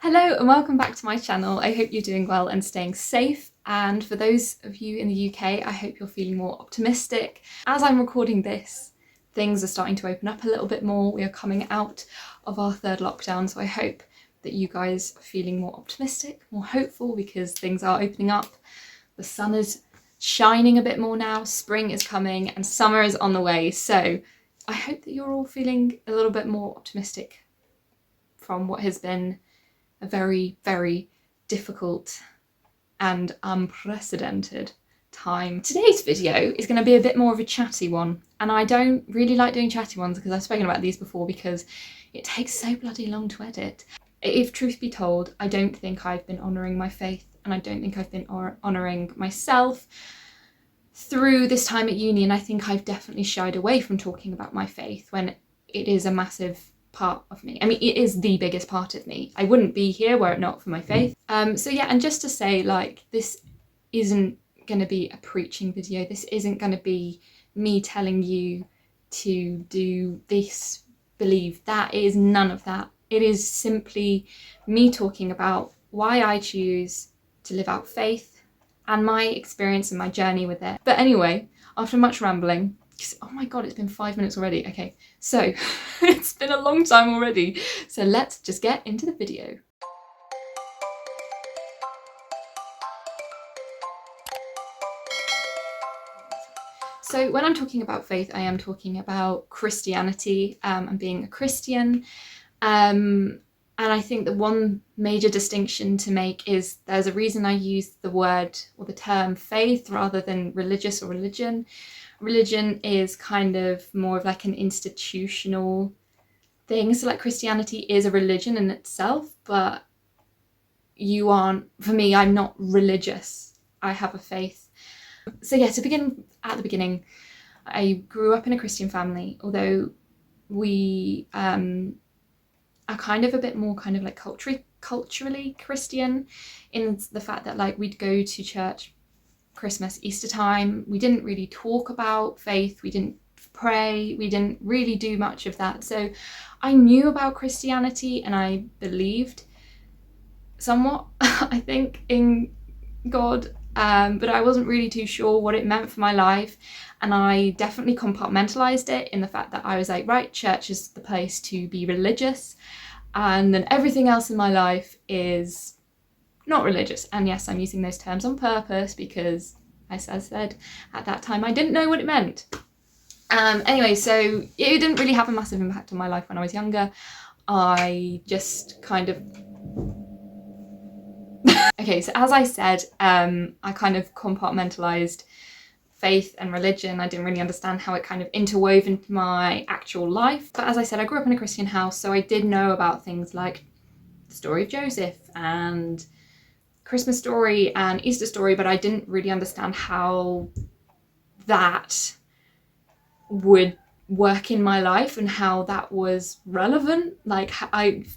Hello and welcome back to my channel. I hope you're doing well and staying safe. And for those of you in the UK, I hope you're feeling more optimistic. As I'm recording this, things are starting to open up a little bit more. We are coming out of our third lockdown, so I hope that you guys are feeling more optimistic, more hopeful, because things are opening up. The sun is shining a bit more now, spring is coming and summer is on the way. So I hope that you're all feeling a little bit more optimistic from what has been a very, very difficult and unprecedented time. Today's video is going to be a bit more of a chatty one, and I don't really like doing chatty ones because I've spoken about these before because it takes so bloody long to edit. If truth be told, I don't think I've been honouring my faith, and I don't think I've been honouring myself through this time at uni, and I think I've definitely shied away from talking about my faith when it is a massive part of me. I mean, it is the biggest part of me. I wouldn't be here were it not for my faith. So yeah, and just to say, like, this isn't going to be a preaching video. This isn't going to be me telling you to do this, believe that. It is none of that. It is simply me talking about why I choose to live out faith and my experience and my journey with it. But anyway, after much rambling, oh my god, it's been 5 minutes already. Okay, so it's been a long time already. So let's just get into the video. So when I'm talking about faith, I am talking about Christianity and being a Christian. And I think the one major distinction to make is there's a reason I use the word or the term faith rather than religious or religion. Religion is kind of more of like an institutional thing. So like Christianity is a religion in itself, but you aren't, for me, I'm not religious. I have a faith. So yeah, to begin at the beginning, I grew up in a Christian family, although we are kind of a bit more kind of like culturally Christian in the fact that like we'd go to church Christmas, Easter time. We didn't really talk about faith, we didn't pray, we didn't really do much of that. So I knew about Christianity and I believed somewhat, I think, in God, but I wasn't really too sure what it meant for my life. And I definitely compartmentalized it in the fact that I was like, right, church is the place to be religious, and then everything else in my life is not religious. And yes, I'm using those terms on purpose because, as I said, at that time I didn't know what it meant. Anyway, so it didn't really have a massive impact on my life when I was younger. I just kind of okay, so as I said, I kind of compartmentalized faith and religion. I didn't really understand how it kind of interwove into my actual life. But as I said, I grew up in a Christian house, so I did know about things like the story of Joseph and Christmas story and Easter story, but I didn't really understand how that would work in my life and how that was relevant. Like,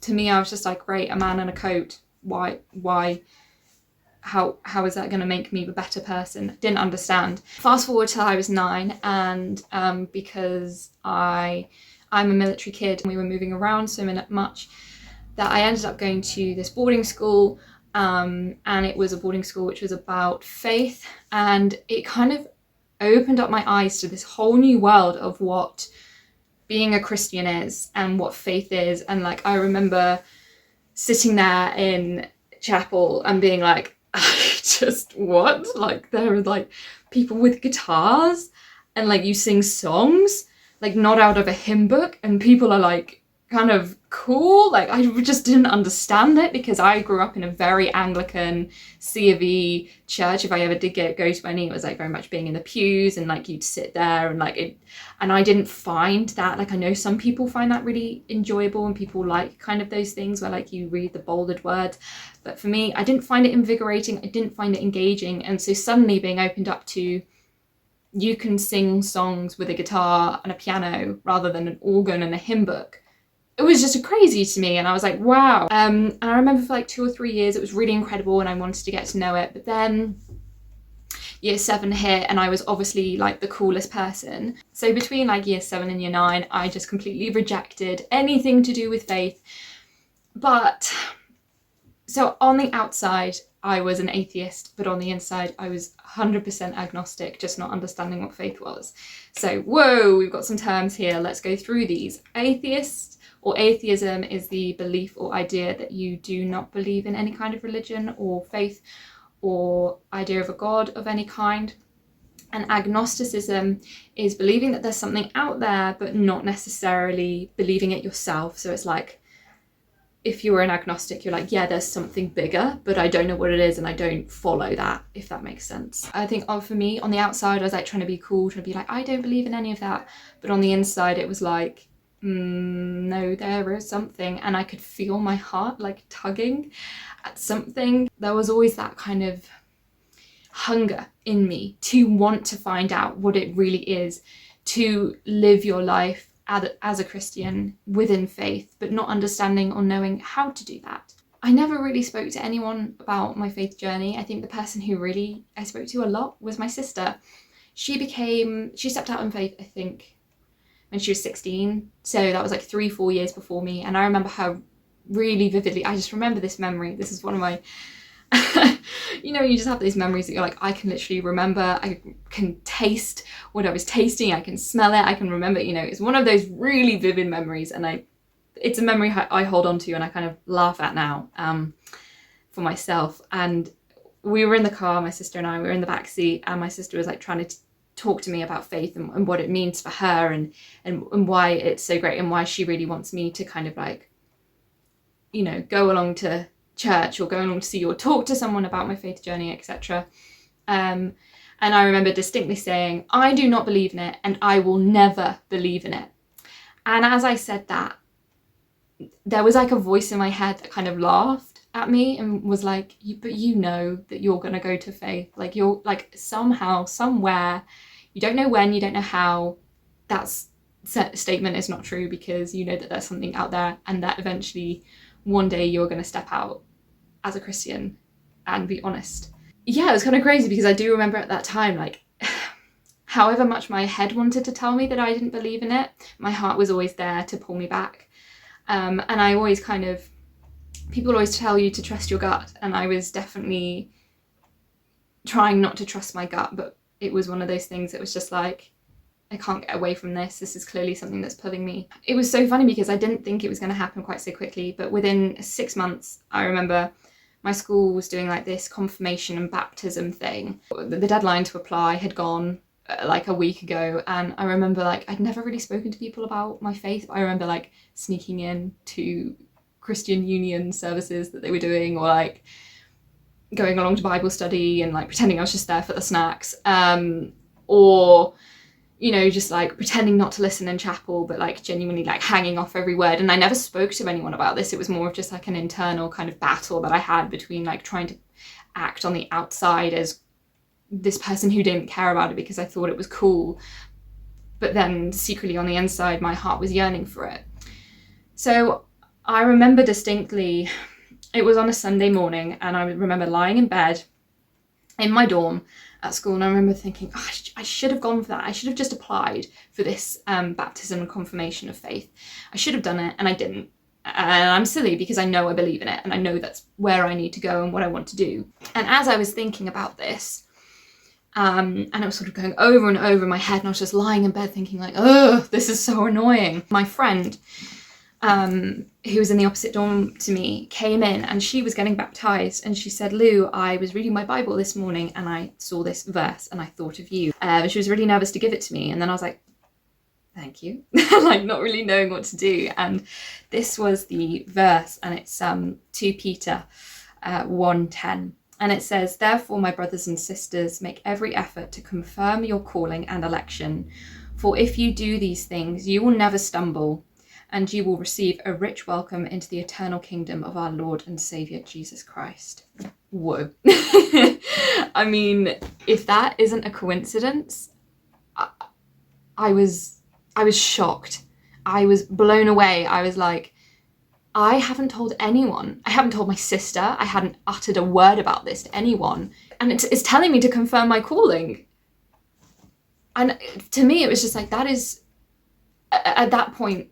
to me, I was just like, great, a man in a coat. Why? How is that going to make me a better person? Didn't understand. Fast forward till I was 9, and because I'm a military kid and we were moving around so much that I ended up going to this boarding school, and it was a boarding school which was about faith, and it kind of opened up my eyes to this whole new world of what being a Christian is and what faith is. And like, I remember sitting there in chapel and being like, just what? Like, there are like people with guitars and like you sing songs like not out of a hymn book, and people are like kind of cool. Like, I just didn't understand it because I grew up in a very Anglican C of E church. If I ever did go to any, it was like very much being in the pews and like you'd sit there and like it, and I didn't find that, like, I know some people find that really enjoyable and people like kind of those things where like you read the bolded words, but for me, I didn't find it invigorating, I didn't find it engaging. And so suddenly being opened up to, you can sing songs with a guitar and a piano rather than an organ and a hymn book, it was just crazy to me. And I was like, wow. And I remember for like 2 or 3 years, it was really incredible and I wanted to get to know it. But then year 7 hit and I was obviously like the coolest person. So between like year 7 and year 9, I just completely rejected anything to do with faith. But So on the outside, I was an atheist, but on the inside, I was 100% agnostic, just not understanding what faith was. So, whoa, we've got some terms here. Let's go through these. Atheist or atheism is the belief or idea that you do not believe in any kind of religion or faith or idea of a god of any kind. And agnosticism is believing that there's something out there, but not necessarily believing it yourself. So it's like, if you were an agnostic, you're like, yeah, there's something bigger, but I don't know what it is and I don't follow that, if that makes sense. I think for me, on the outside, I was like trying to be cool, trying to be like, I don't believe in any of that. But on the inside, it was like, no, there is something. And I could feel my heart like tugging at something. There was always that kind of hunger in me to want to find out what it really is, to live your life as a Christian within faith, but not understanding or knowing how to do that. I never really spoke to anyone about my faith journey. I think the person who really I spoke to a lot was my sister. She stepped out in faith, I think, when she was 16. So that was like 3-4 years before me. And I remember her really vividly. I just remember this memory. This is one of my you know, you just have these memories that you're like, I can literally remember, I can taste what I was tasting, I can smell it, I can remember, you know, it's one of those really vivid memories, and it's a memory I hold on to and I kind of laugh at now for myself. And we were in the car, my sister and I, we were in the back seat, and my sister was like trying to talk to me about faith and what it means for her and why it's so great and why she really wants me to kind of like, you know, go along to church or going along to see or talk to someone about my faith journey, etc. And I remember distinctly saying, I do not believe in it and I will never believe in it. And as I said that, there was like a voice in my head that kind of laughed at me and was like, but you know that you're going to go to faith. Like, you're like, somehow, somewhere, you don't know when, you don't know how, that statement is not true, because you know that there's something out there and that eventually one day you're going to step out as a Christian and be honest. Yeah, it was kind of crazy, because I do remember at that time, like, however much my head wanted to tell me that I didn't believe in it, my heart was always there to pull me back. And I always kind of, people always tell you to trust your gut, and I was definitely trying not to trust my gut, but it was one of those things that was just like, I can't get away from this. This is clearly something that's pulling me. It was so funny because I didn't think it was going to happen quite so quickly, but within 6 months, I remember my school was doing like this confirmation and baptism thing. The deadline to apply had gone like a week ago, and I remember like I'd never really spoken to people about my faith, but I remember like sneaking in to Christian Union services that they were doing, or like going along to Bible study and like pretending I was just there for the snacks, or you know, just like pretending not to listen in chapel, but like genuinely like hanging off every word. And I never spoke to anyone about this. It was more of just like an internal kind of battle that I had between like trying to act on the outside as this person who didn't care about it because I thought it was cool, but then secretly on the inside, my heart was yearning for it. So I remember distinctly, it was on a Sunday morning, and I remember lying in bed in my dorm at school, and I remember thinking, oh, I should have gone for that. I should have just applied for this baptism and confirmation of faith. I should have done it, and I didn't. And I'm silly because I know I believe in it, and I know that's where I need to go and what I want to do. And as I was thinking about this, and it was sort of going over and over in my head, and I was just lying in bed thinking like, oh, this is so annoying. My friend, who was in the opposite dorm to me, came in, and she was getting baptized, and she said, Lou, I was reading my Bible this morning and I saw this verse and I thought of you. She was really nervous to give it to me, and then I was like, thank you. Like, not really knowing what to do. And this was the verse, and it's 2 Peter 1:10. And it says, therefore, my brothers and sisters, make every effort to confirm your calling and election. For if you do these things, you will never stumble, and you will receive a rich welcome into the eternal kingdom of our Lord and Saviour, Jesus Christ. Whoa. I mean, if that isn't a coincidence, I was shocked. I was blown away. I was like, I haven't told anyone. I haven't told my sister. I hadn't uttered a word about this to anyone. And it's telling me to confirm my calling. And to me, it was just like, that is, at that point,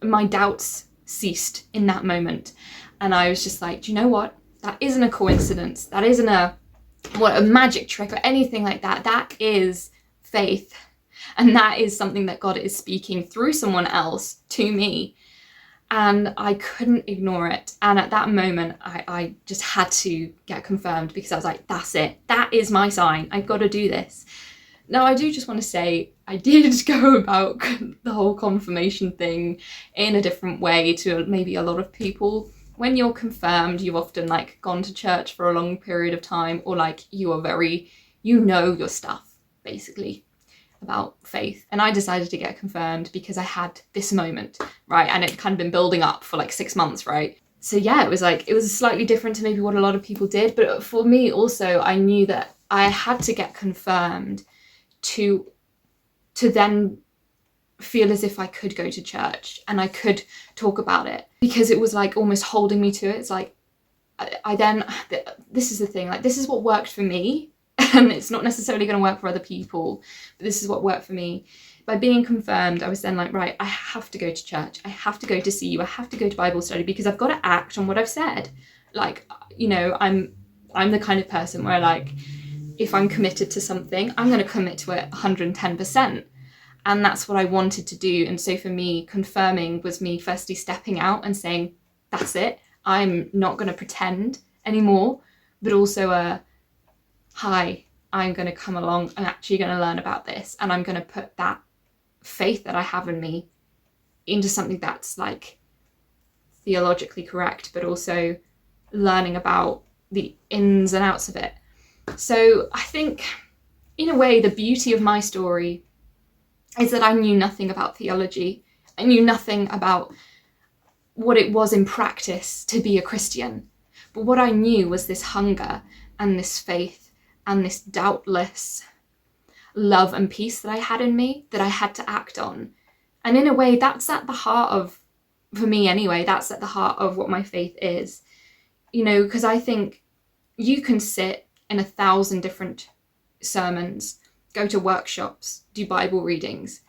my doubts ceased in that moment. And I was just like, do you know what? That isn't a coincidence. That isn't a magic trick or anything like that. That is faith. And that is something that God is speaking through someone else to me. And I couldn't ignore it. And at that moment, I just had to get confirmed, because I was like, that's it. That is my sign. I've got to do this. Now, I do just want to say, I did go about the whole confirmation thing in a different way to maybe a lot of people. When you're confirmed, you've often like gone to church for a long period of time, or like you are very, you know your stuff, basically, about faith. And I decided to get confirmed because I had this moment, right? And it kind of been building up for like 6 months, right? So yeah, it was slightly different to maybe what a lot of people did. But for me also, I knew that I had to get confirmed to then feel as if I could go to church and I could talk about it, because it was like almost holding me to it. It's like, this is the thing, like this is what worked for me, and it's not necessarily going to work for other people, but this is what worked for me. By being confirmed, I was then like, right, I have to go to church, I have to go to see you, I have to go to Bible study, because I've got to act on what I've said. Like, you know, I'm the kind of person where like, if I'm committed to something, I'm going to commit to it 110%. And that's what I wanted to do. And so for me, confirming was me firstly stepping out and saying, that's it. I'm not going to pretend anymore, but also hi, I'm going to come along. I'm actually going to learn about this. And I'm going to put that faith that I have in me into something that's like theologically correct, but also learning about the ins and outs of it. So I think, in a way, the beauty of my story is that I knew nothing about theology. I knew nothing about what it was in practice to be a Christian. But what I knew was this hunger and this faith and this doubtless love and peace that I had in me, that I had to act on. And in a way, that's at the heart of, for me anyway, that's at the heart of what my faith is. You know, because I think you can sit in 1,000 different sermons, go to workshops, do Bible readings.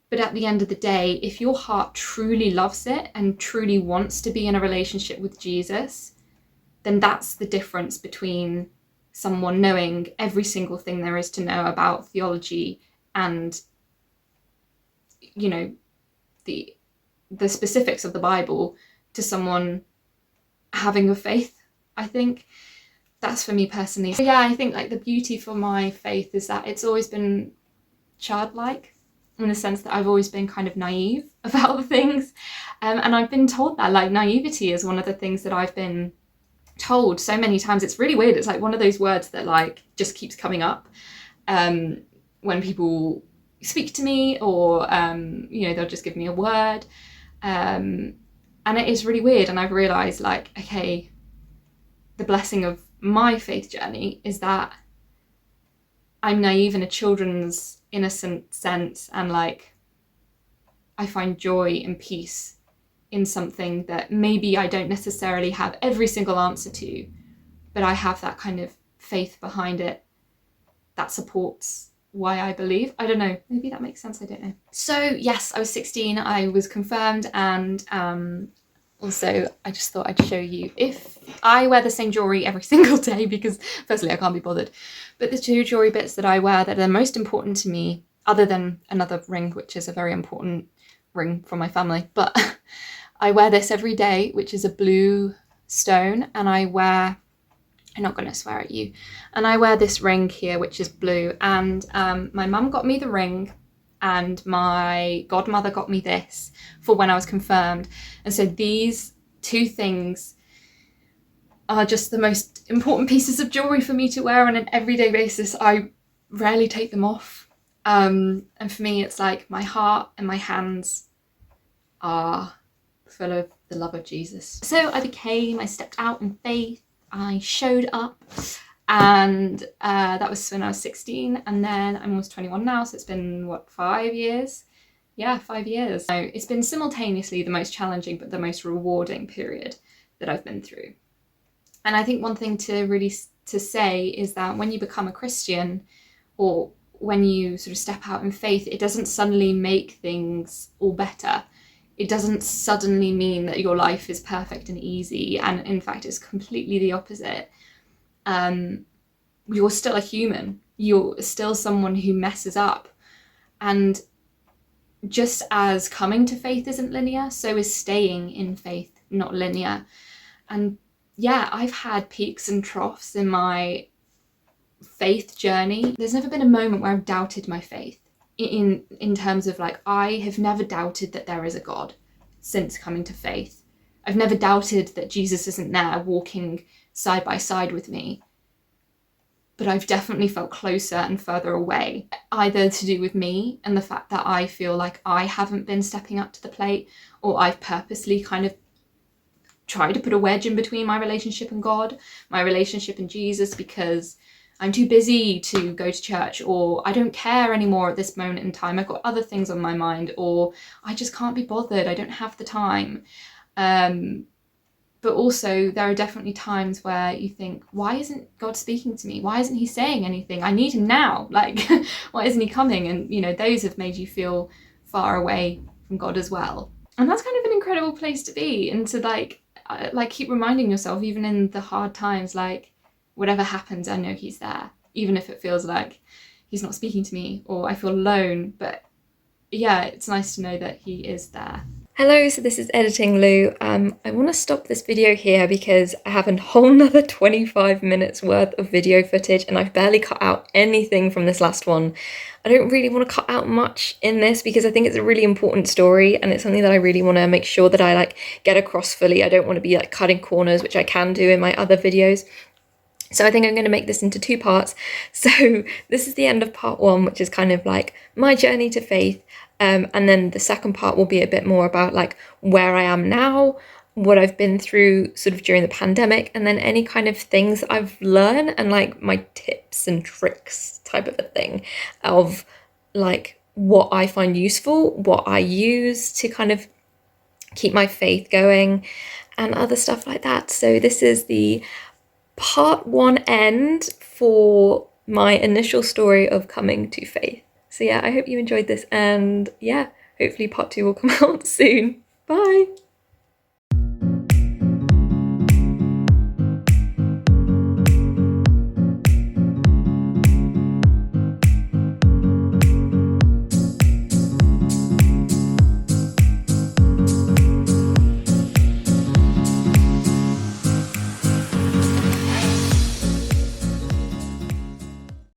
But at the end of the day, if your heart truly loves it and truly wants to be in a relationship with Jesus, then that's the difference between someone knowing every single thing there is to know about theology and, you know, the specifics of the Bible, to someone having a faith, I think. That's for me personally. So yeah, I think like the beauty for my faith is that it's always been childlike, in the sense that I've always been kind of naive about things. And I've been told that like naivety is one of the things that I've been told so many times. It's really weird. It's like one of those words that like just keeps coming up when people speak to me, or you know, they'll just give me a word. And it is really weird. And I've realized like, okay, the blessing of my faith journey is that I'm naive in a children's innocent sense, and like I find joy and peace in something that maybe I don't necessarily have every single answer to, but I have that kind of faith behind it that supports why I believe. I don't know, maybe that makes sense, I don't know. So yes, I was 16, I was confirmed, and also, I just thought I'd show you. If I wear the same jewellery every single day, because firstly I can't be bothered, but the 2 jewellery bits that I wear that are most important to me, other than another ring, which is a very important ring from my family, but I wear this every day, which is a blue stone, and I'm not going to swear at you, and I wear this ring here, which is blue, and my mum got me the ring, and my godmother got me this for when I was confirmed. And so these 2 things are just the most important pieces of jewellery for me to wear on an everyday basis. I rarely take them off. And for me, it's like my heart and my hands are full of the love of Jesus. So I stepped out in faith, I showed up, and that was when I was 16, and then I'm almost 21 now, so it's been, what, 5 years? Yeah, 5 years. So it's been simultaneously the most challenging but the most rewarding period that I've been through. And I think one thing to say is that when you become a Christian, or when you sort of step out in faith, it doesn't suddenly make things all better. it doesn't suddenly mean that your life is perfect and easy. And in fact, it's completely the opposite. You're still a human. You're still someone who messes up. And just as coming to faith isn't linear, so is staying in faith not linear. And yeah, I've had peaks and troughs in my faith journey. There's never been a moment where I've doubted my faith in terms of like, I have never doubted that there is a God since coming to faith. I've never doubted that Jesus isn't there walking side by side with me. But I've definitely felt closer and further away, either to do with me and the fact that I feel like I haven't been stepping up to the plate, or I've purposely kind of tried to put a wedge in between my relationship and God, my relationship and Jesus, because I'm too busy to go to church, or I don't care anymore at this moment in time, I've got other things on my mind, or I just can't be bothered, I don't have the time. But also there are definitely times where you think, why isn't God speaking to me? Why isn't he saying anything? I need him now. Like, why isn't he coming? And, you know, those have made you feel far away from God as well. And that's kind of an incredible place to be, and to like keep reminding yourself, even in the hard times, like, whatever happens, I know he's there, even if it feels like he's not speaking to me or I feel alone. But yeah, it's nice to know that he is there. Hello, so this is Editing Lou. I want to stop this video here because I have a whole nother 25 minutes worth of video footage and I've barely cut out anything from this last one. I don't really want to cut out much in this because I think it's a really important story and it's something that I really want to make sure that I like get across fully. I don't want to be like cutting corners, which I can do in my other videos. So I think I'm going to make this into 2 parts. So this is the end of part 1, which is kind of like my journey to faith. And then the second part will be a bit more about like where I am now, what I've been through sort of during the pandemic, and then any kind of things I've learned and like my tips and tricks type of a thing of like what I find useful, what I use to kind of keep my faith going and other stuff like that. So this is the part 1 end for my initial story of coming to faith. So yeah, I hope you enjoyed this, and yeah, hopefully part 2 will come out soon. Bye!